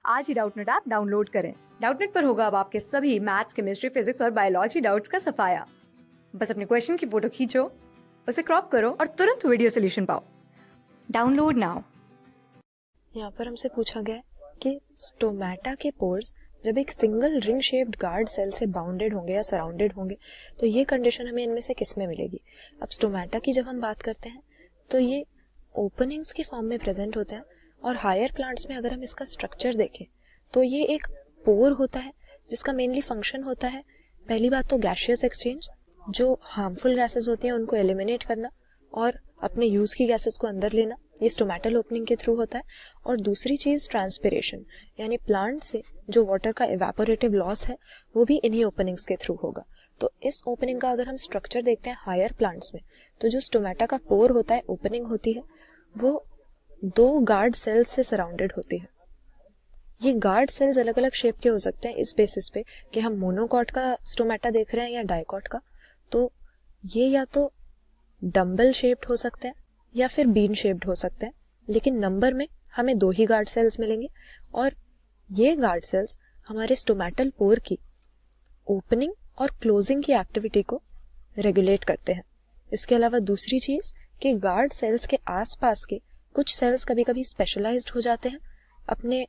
आज ही Doubtnut app download करें। Doubtnut पर होगा अब आपके सभी मैथ्स, केमिस्ट्री, फिजिक्स और बायोलॉजी डाउट्स का सफाया। बस अपने क्वेश्चन की फोटो खींचो, उसे क्रॉप करो और तुरंत वीडियो सोल्यूशन पाओ। Download now. यहाँ पर हमसे पूछा गया है कि स्टोमेटा के पोर्स जब एक single ring shaped guard cell से बाउंडेड होंगे या सराउंडेड होंगे तो ये कंडीशन हमें इनमें से किस में मिलेगी। अब स्टोमेटा की जब हम बात करते हैं तो ये ओपनिंग्स के फॉर्म में प्रेजेंट होते हैं और हायर प्लांट्स में अगर हम इसका स्ट्रक्चर देखें तो ये एक पोर होता है जिसका मेनली फंक्शन होता है पहली बात तो गैसियस एक्सचेंज, जो हार्मफुल गैसेस होती हैं उनको एलिमिनेट करना और अपने यूज की गैसेस को अंदर लेना, ये स्टोमेटल ओपनिंग के थ्रू होता है। और दूसरी चीज ट्रांसपिरेशन, यानी प्लांट से जो वाटर का इवेपोरेटिव लॉस है वो भी इन्हीं ओपनिंग्स के थ्रू होगा। तो इस ओपनिंग का अगर हम स्ट्रक्चर देखते हैं हायर प्लांट्स में तो जो स्टोमेटा का पोर होता है, ओपनिंग होती है, वो दो गार्ड सेल्स से सराउंडेड होती है। ये गार्ड सेल्स अलग अलग शेप के हो सकते हैं इस बेसिस पे कि हम मोनोकॉट का स्टोमेटा देख रहे हैं या डाइकॉट का। तो ये या तो डम्बल शेप्ड हो सकते हैं या फिर बीन शेप्ड हो सकते हैं, लेकिन नंबर में हमें दो ही गार्ड सेल्स मिलेंगे और ये गार्ड सेल्स हमारे स्टोमेटल पोर की ओपनिंग और क्लोजिंग की एक्टिविटी को रेगुलेट करते हैं। इसके अलावा दूसरी चीज कि गार्ड सेल्स के आसपास के कुछ सेल्स कभी कभी स्पेशलाइज्ड हो जाते हैं अपने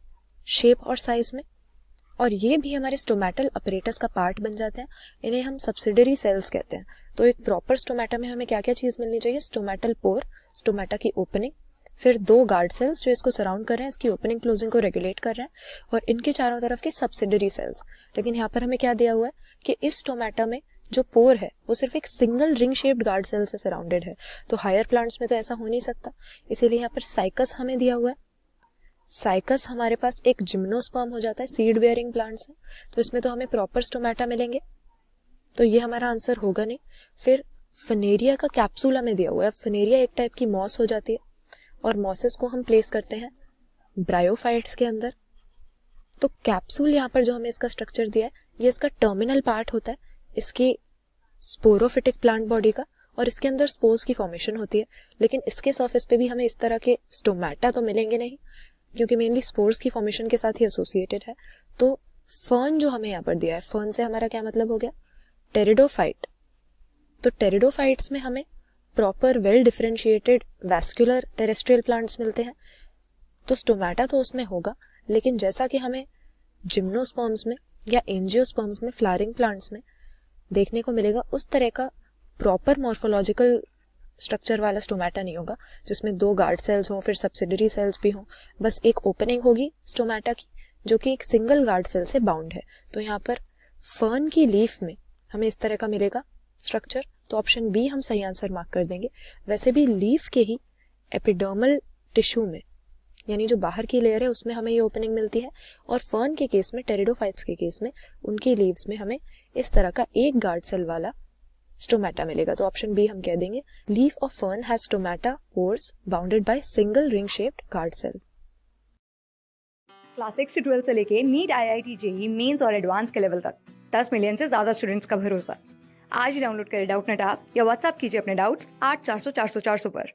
शेप और साइज में और ये भी हमारे स्टोमेटल अपरेटस का पार्ट बन जाते हैं। इन्हें हम सब्सिडरी सेल्स कहते हैं। तो एक प्रॉपर स्टोमेटा में हमें क्या क्या चीज मिलनी चाहिए? स्टोमेटल पोर, स्टोमेटा की ओपनिंग, फिर दो गार्ड सेल्स जो इसको सराउंड कर रहे हैं, इसकी ओपनिंग क्लोजिंग को रेगुलेट कर रहे हैं और इनके चारों तरफ के सब्सिडरी सेल्स। लेकिन यहाँ पर हमें क्या दिया हुआ है कि इस स्टोमेटा में जो पोर है वो सिर्फ एक single ring shaped guard cell से सराउंडेड है। तो हायर प्लांट्स में तो ऐसा हो नहीं सकता, इसीलिए यहाँ पर साइकस हमें दिया हुआ है। साइकस हमारे पास एक जिम्नोस्पर्म हो जाता है, सीड बेयरिंग प्लांट्स है, तो इसमें तो हमें प्रॉपर स्टोमेटा मिलेंगे, तो ये हमारा आंसर होगा नहीं। फिर फनेरिया का कैप्सूल हमें दिया हुआ है। फनेरिया एक टाइप की मॉस हो जाती है और मॉसेस को हम प्लेस करते हैं ब्रायोफाइट्स के अंदर। तो कैप्सूल यहाँ पर जो हमें इसका स्ट्रक्चर दिया है ये इसका टर्मिनल पार्ट होता है इसकी स्पोरोफिटिक प्लांट बॉडी का और इसके अंदर स्पोर्स की फॉर्मेशन होती है। लेकिन इसके सरफेस पे भी हमें इस तरह के स्टोमेटा तो मिलेंगे नहीं क्योंकि मेनली स्पोर्स की फॉर्मेशन के साथ ही एसोसिएटेड है। तो फर्न जो हमें यहाँ पर दिया है, फर्न से हमारा क्या मतलब हो गया? टेरिडोफाइट। तो टेरिडोफाइट्स में हमें proper well differentiated vascular terrestrial plants मिलते हैं। तो स्टोमेटा तो उसमें होगा, लेकिन जैसा कि हमें जिम्नोस्पर्म्स में या एंजियोस्पर्म्स में, फ्लावरिंग प्लांट्स में देखने को मिलेगा, उस तरह का प्रॉपर मॉर्फोलॉजिकल स्ट्रक्चर वाला स्टोमेटा नहीं होगा जिसमें दो गार्ड सेल्स हों, फिर सब्सिडरी सेल्स भी हों। बस एक ओपनिंग होगी स्टोमेटा की जो कि एक सिंगल गार्ड सेल से बाउंड है। तो यहाँ पर फर्न की लीफ में हमें इस तरह का मिलेगा स्ट्रक्चर, तो ऑप्शन बी हम सही आंसर मार्क कर देंगे। वैसे भी लीफ के ही एपिडर्मल टिश्यू में, यानी जो बाहर की लेयर है उसमें हमें ये ओपनिंग मिलती है और फर्न के केस में, टेरिडोफाइट्स के केस में, उनकी लीव्स में हमें इस तरह का एक गार्ड सेल वाला स्टोमेटा मिलेगा। तो ऑप्शन बी हम कह देंगे। Leaf of fern has stomata pores bounded by single ring shaped guard cell. Class 6 से 12 से लेके नीट, IIT, JEE मेंस और एडवांस के लेवल तक 10 मिलियन से ज्यादा स्टूडेंट्स का भरोसा। आज ही डाउनलोड करें डाउटनेट ऐप या व्हाट्सएप कीजिए अपने डाउट्स 8400 400 400 पर।